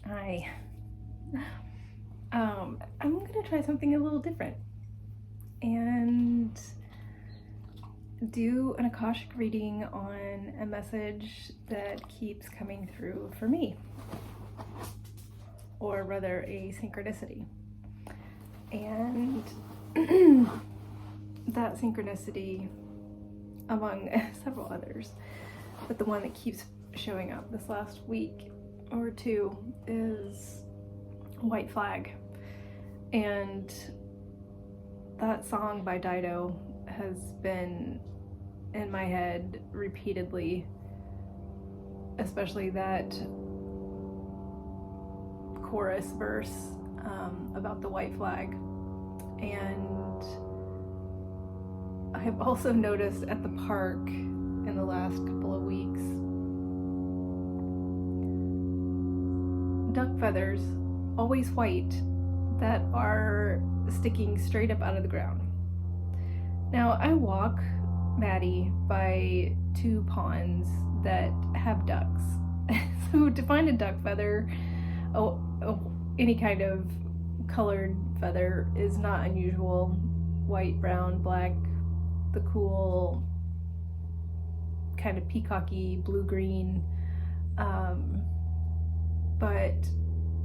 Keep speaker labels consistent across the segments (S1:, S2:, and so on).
S1: Hi. I'm gonna try something a little different and do an Akashic reading on a message that keeps coming through for me, or rather a synchronicity. And that synchronicity, among several others, but the one that keeps showing up this last week or two is White Flag. And that song by Dido has been in my head repeatedly, especially that chorus verse about the white flag. And I have also noticed at the park in the last couple of weeks duck feathers, always white, that are sticking straight up out of the ground. Now, I walk Maddie by two ponds that have ducks. So to find a duck feather, any kind of colored feather, is not unusual. White, brown, black, the cool kind of peacocky blue-green. But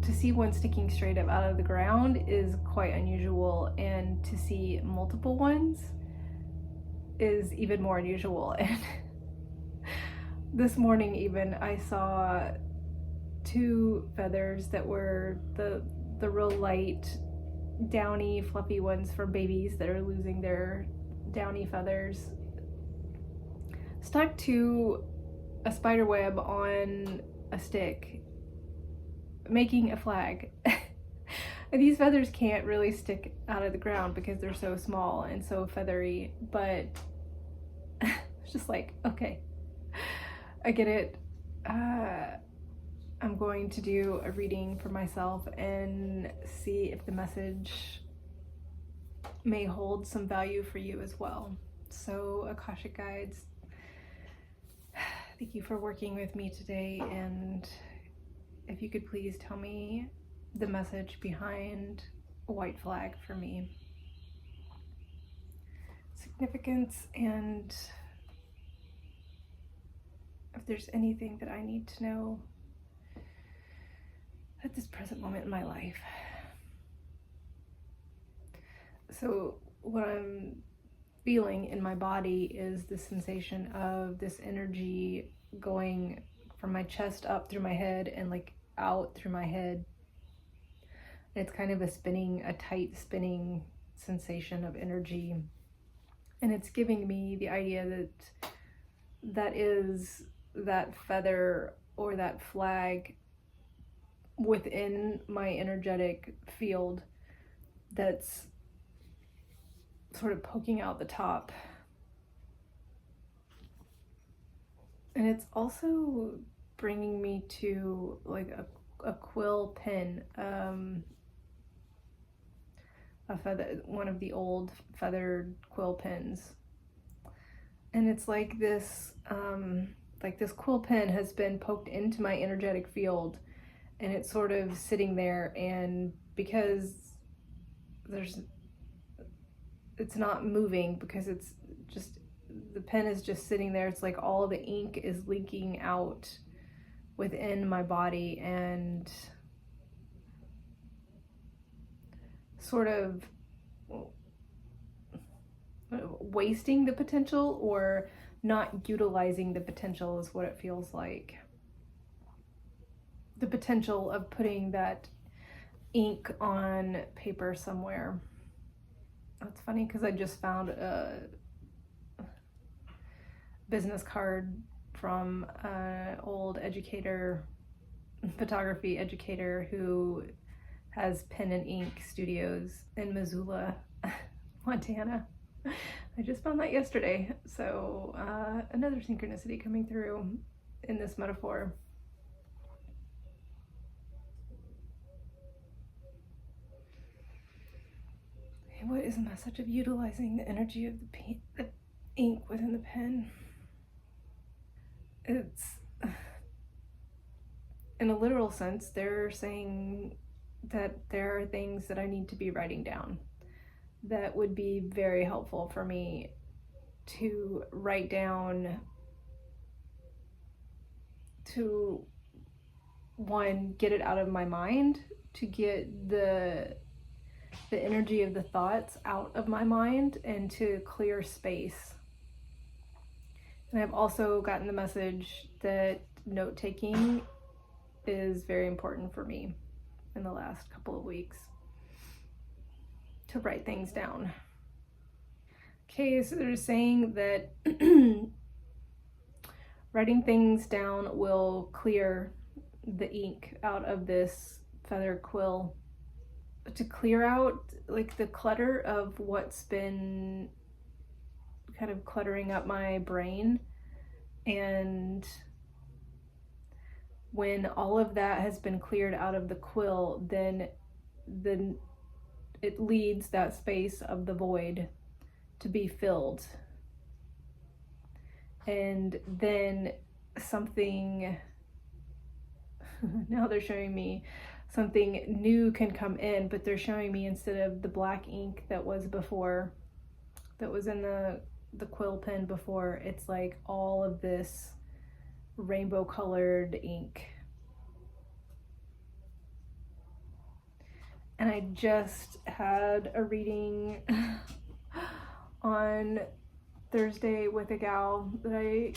S1: to see one sticking straight up out of the ground is quite unusual, and to see multiple ones is even more unusual. And this morning even I saw two feathers that were the real light downy fluffy ones for babies that are losing their downy feathers stuck to a spider web on a stick, making a flag. These feathers can't really stick out of the ground because they're so small and so feathery, but it's just like, okay, I get it. I'm going to do a reading for myself and see if the message may hold some value for you as well. So, Akashic Guides, thank you for working with me today, and if you could please tell me the message behind a white flag for me. Significance, and if there's anything that I need to know at this present moment in my life. So what I'm feeling in my body is the sensation of this energy going from my chest up through my head and like out through my head. And it's kind of a tight spinning sensation of energy. And it's giving me the idea that is that feather or that flag within my energetic field that's sort of poking out the top. And it's also bringing me to like a quill pen, a feather, one of the old feathered quill pens. And it's like this quill pen has been poked into my energetic field, and it's sort of sitting there, and because it's not moving, because it's just, the pen is just sitting there, it's like all the ink is leaking out within my body and sort of wasting the potential, or not utilizing the potential is what it feels like. The potential of putting that ink on paper somewhere. That's funny because I just found a business card from an old educator, photography educator, who has pen and ink studios in Missoula, Montana. I just found that yesterday. So another synchronicity coming through in this metaphor. What is the message of utilizing the energy of the ink within the pen? in a literal sense, they're saying that there are things that I need to be writing down that would be very helpful for me to write down, to one, get it out of my mind, to get the energy of the thoughts out of my mind, and to clear space. And I've also gotten the message that note-taking is very important for me in the last couple of weeks, to write things down. Okay, so they're saying that writing things down will clear the ink out of this feather quill, to clear out like the clutter of what's been kind of cluttering up my brain. And when all of that has been cleared out of the quill, then it leads that space of the void to be filled. And then something, now they're showing me something new can come in, but they're showing me, instead of the black ink that was before, that was in the quill pen before, it's like all of this rainbow colored ink. And I just had a reading on Thursday with a gal that I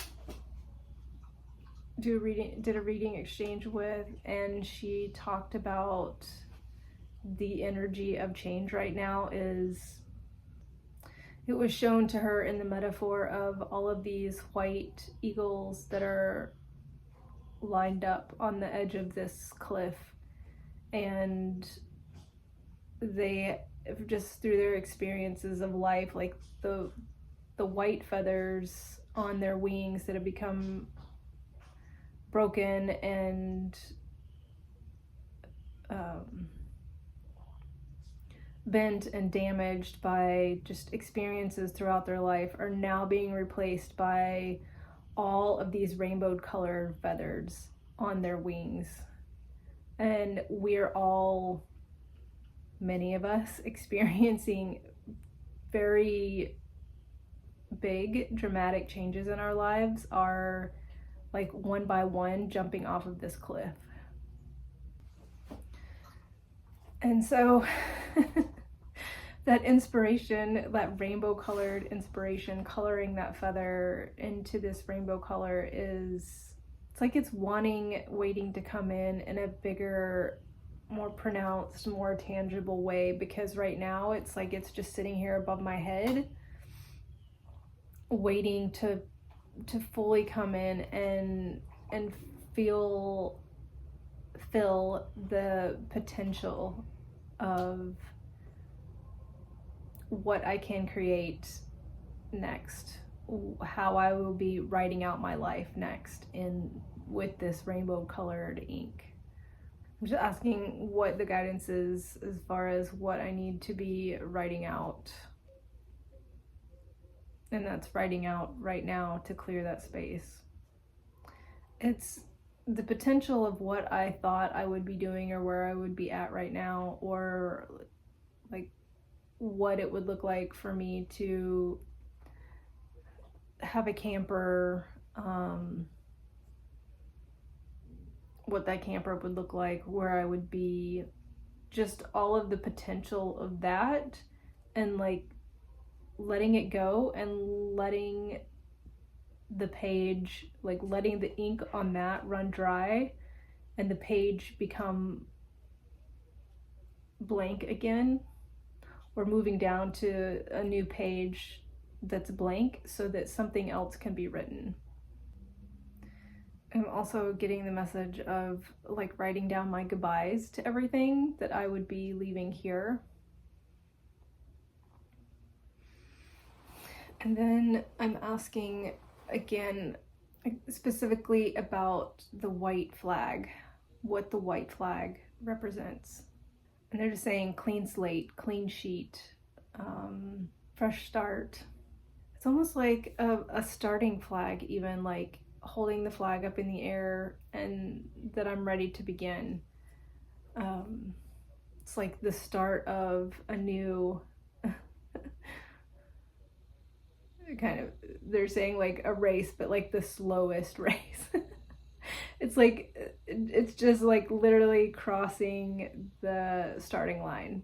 S1: did a reading exchange with, and she talked about the energy of change right now is, it was shown to her in the metaphor of all of these white eagles that are lined up on the edge of this cliff, and they, just through their experiences of life, like the white feathers on their wings that have become broken and bent and damaged by just experiences throughout their life, are now being replaced by all of these rainbow colored feathers on their wings. And we're all, many of us, experiencing very big dramatic changes in our lives, are like one by one jumping off of this cliff. And so that inspiration, that rainbow colored inspiration, coloring that feather into this rainbow color, is, it's like it's waiting to come in a bigger, more pronounced, more tangible way, because right now it's like it's just sitting here above my head, waiting to fully come in and fill the potential of what I can create next, how I will be writing out my life next with this rainbow colored ink. I'm just asking what the guidance is as far as what I need to be writing out. And that's writing out right now to clear that space. It's the potential of what I thought I would be doing, or where I would be at right now, or like what it would look like for me to have a camper, what that camper would look like, where I would be, just all of the potential of that, and like letting it go and letting the page, like letting the ink on that run dry and the page become blank again, or moving down to a new page that's blank so that something else can be written. I'm also getting the message of like writing down my goodbyes to everything that I would be leaving here. And then I'm asking again, specifically about the white flag, what the white flag represents. And they're just saying clean slate, clean sheet, fresh start. It's almost like a starting flag, even like holding the flag up in the air and that I'm ready to begin. It's like the start of a new kind of, they're saying like a race, but like the slowest race. It's like, it's just like literally crossing the starting line.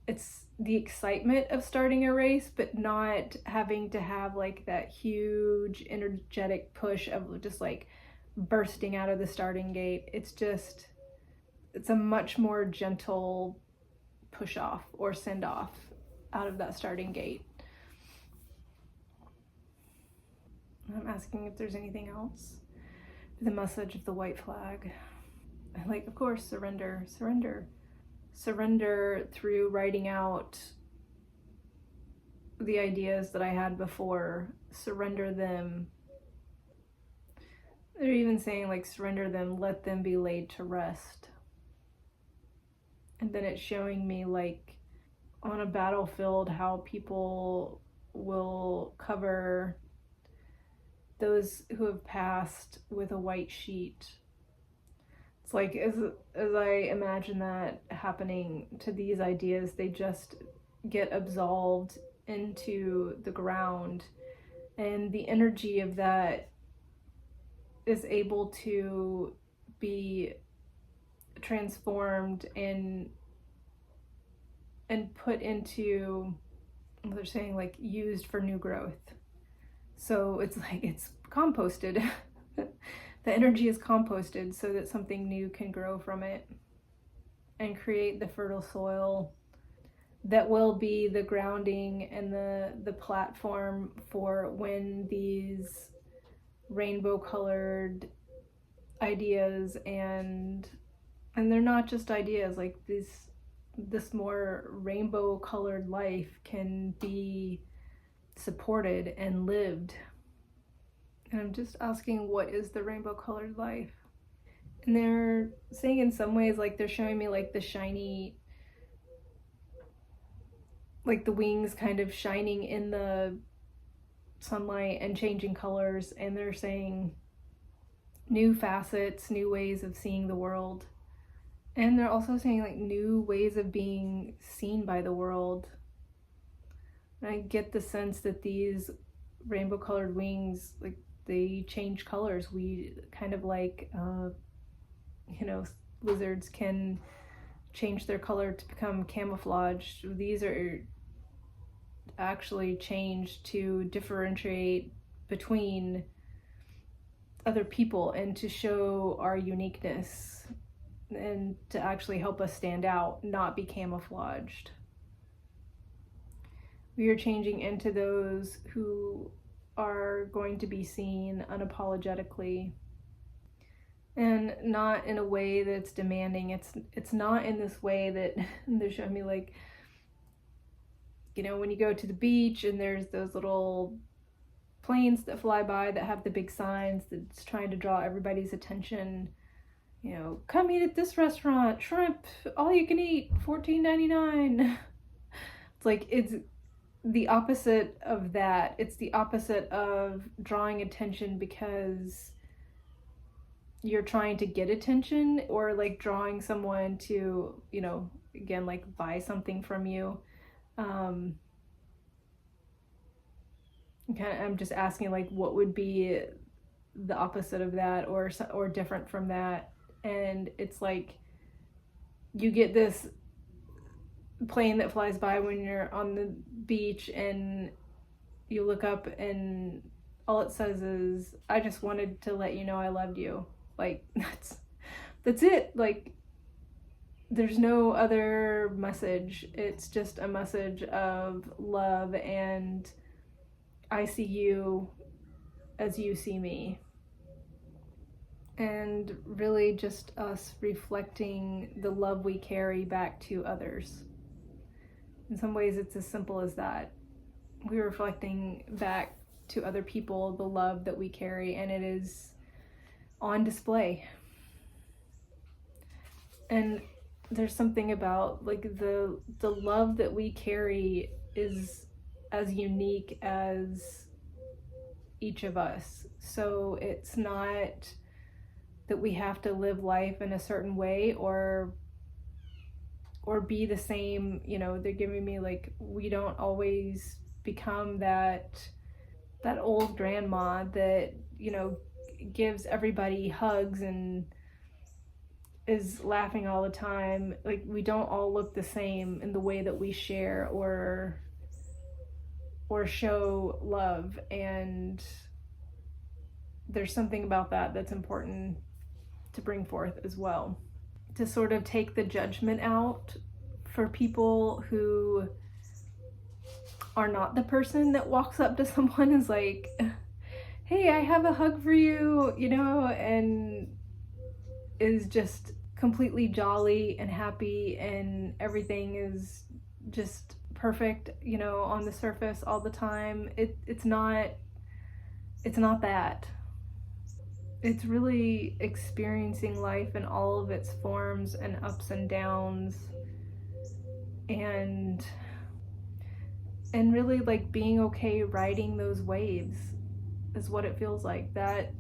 S1: It's the excitement of starting a race, but not having to have like that huge energetic push of just like bursting out of the starting gate. It's a much more gentle push off or send off out of that starting gate. I'm asking if there's anything else. The message of the white flag. Like, of course, surrender. Surrender through writing out the ideas that I had before. Surrender them. They're even saying like surrender them, let them be laid to rest. And then it's showing me like on a battlefield how people will cover those who have passed with a white sheet. It's like as I imagine that happening to these ideas, they just get absolved into the ground, and the energy of that is able to be transformed and put into, they're saying like used for new growth. So it's like it's composted. The energy is composted so that something new can grow from it and create the fertile soil that will be the grounding and the platform for when these rainbow colored ideas and they're not just ideas, like this more rainbow colored life can be supported and lived. And I'm just asking, what is the rainbow colored life? And they're saying in some ways, like they're showing me like the shiny, like the wings kind of shining in the sunlight and changing colors. And they're saying new facets, new ways of seeing the world. And they're also saying like new ways of being seen by the world. And I get the sense that these rainbow colored wings, like they change colors. We kind of like, lizards can change their color to become camouflaged. These are actually changed to differentiate between other people and to show our uniqueness and to actually help us stand out, not be camouflaged. We are changing into those who are going to be seen unapologetically and not in a way that's demanding. It's not in this way that they're showing me, like, when you go to the beach and there's those little planes that fly by that have the big signs that's trying to draw everybody's attention. Come eat at this restaurant, shrimp, all you can eat, $14.99. It's like, it's the opposite of that. It's the opposite of drawing attention because you're trying to get attention, or like drawing someone to, again, like buy something from you. I'm just asking, like, what would be the opposite of that, or different from that? And it's like you get this plane that flies by when you're on the beach and you look up and all it says is, I just wanted to let you know I loved you. Like, that's it. Like, there's no other message. It's just a message of love and I see you as you see me. And really just us reflecting the love we carry back to others. In some ways, it's as simple as that. We're reflecting back to other people the love that we carry, and it is on display. And there's something about, like, the love that we carry is as unique as each of us. So it's not that we have to live life in a certain way or be the same. You know, they're giving me like, we don't always become that old grandma that, you know, gives everybody hugs and is laughing all the time. Like, we don't all look the same in the way that we share or show love. And there's something about that that's important to bring forth as well, to sort of take the judgment out for people who are not the person that walks up to someone and is like, hey, I have a hug for you, you know, and is just completely jolly and happy and everything is just perfect, you know, on the surface all the time. It's not that. It's really experiencing life in all of its forms and ups and downs, and really like being okay riding those waves is what it feels like. That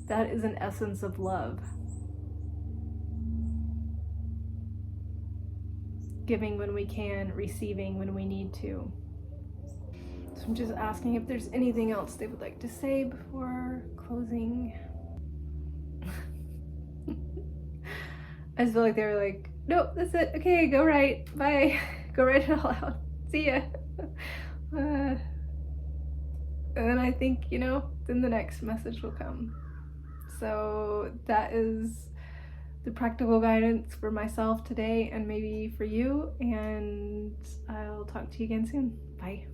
S1: is an essence of love. Giving when we can, receiving when we need to. So I'm just asking if there's anything else they would like to say before closing. I just feel like they were like, nope, that's it. Okay, go right. Bye. Go write it all out. See ya. And then I think, you know, then the next message will come. So that is the practical guidance for myself today and maybe for you. And I'll talk to you again soon. Bye.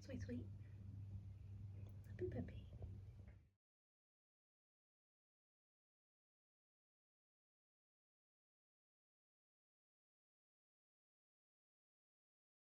S1: Sweet, sweet. Happy puppy.